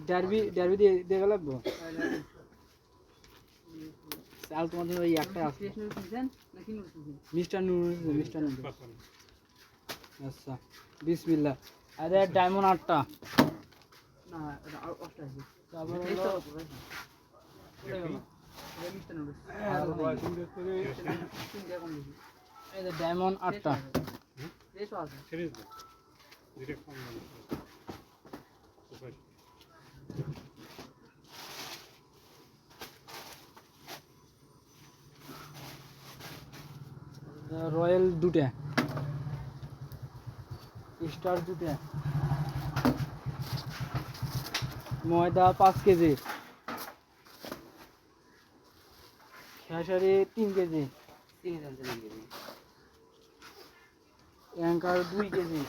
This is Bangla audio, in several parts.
ডারবি দিয়ে লাগবো চাল তোমাদের ওই একটা আছে মিস্টার নুডলস আচ্ছা বিসমিল্লাহ আরে ডায়মন্ড 8টা না এটা 8টা আছে তারপর এই যে ডায়মন্ড 8টা রেসও আছে সিরিজ ডিরেক্ট ফোন রয়্যাল 2টা স্টার 2টা ময়দা 5 কেজি খেসারি 3 কেজি অ্যাঙ্কার 2 কেজি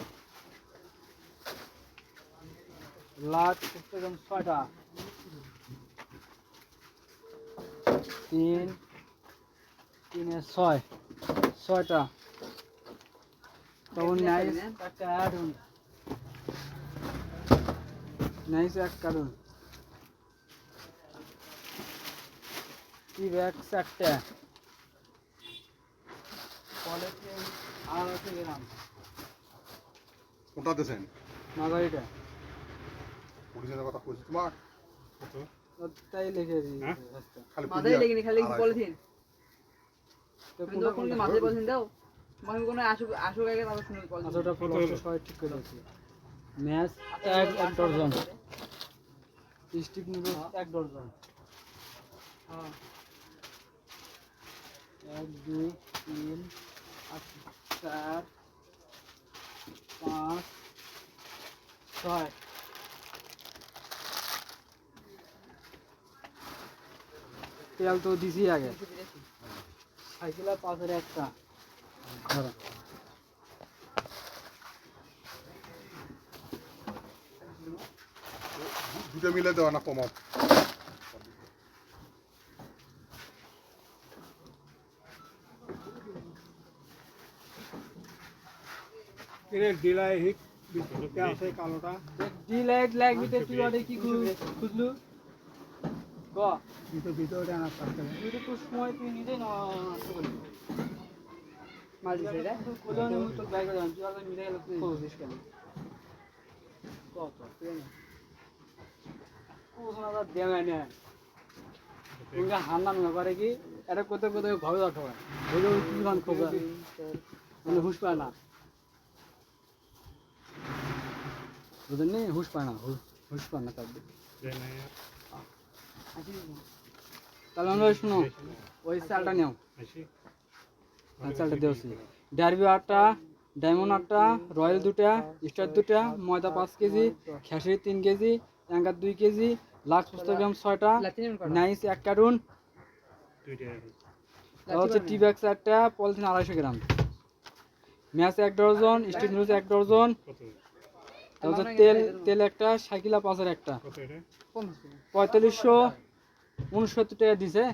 লাট 6টা 3 6টা তখন নাইস একটা অ্যাডন নাইস এক কারণ ব্যাগ 4টা পলিথিন 250 গ্রাম কোনটা দেন মাগারিটা পুলিশের কথা কইছি তোমার কত তাই লিখে দিই খালি মাথায় লেগেনি খালি পলিথিন তো কোন মাথায় পলিথিন দাও মানে কোন আসুক আগে তারপর শুনে পলিথিন আচ্ছা ওটা প্লটটা সবাই ঠিক করে দিয়েছি ম্যাচ এক ডজন স্টিক নুডলস 1 ডজন হ্যাঁ 1 2 3 4 5 6 তেল তো দিছি আগে সাইকেল 5 এর একটা ধরো দুটো মিলে দেওয়া না কমাও এর ডিলাই হিট বিস্কুটটা আছে কালোটা ডিলাইট লাগবে তুই ওটা কি খুঁজলু ক ভিতরে আনা পারতে তুই তো সময় তুই নিজে নষ্ট করলি মাল দিছে এটা কোলনে তো বাইরে যান তুই আগে মিলে গেল খুঁজিস কেন কত ও সোনা দেবে না তুই হান্না না করে কি এটা কোথাও ভাবে রাখো বলে কি গান খোঁজা মানে হুশ পায় না বুঝলেন নি হুশ পায় না হুশ পায় না কাউকে তাহলে আমরা শুনো ওই চালটা নেও চালটা দিয়েছি ডারবি 8টা ডায়মন্ড 8টা রয়্যাল 2টা স্টার 2টা ময়দা 5 কেজি খেসারি 3 KG Anchor 2 KG Lux 70 gram 6টা নাইস 1 কার্টুন হচ্ছে টি ব্যাগ 4টা polythene 250 gram match 1 dozen stick noodles 1 dozen তারপর তেল একটা সাইকেলা 5 এর একটা 4569 টাকা দিছে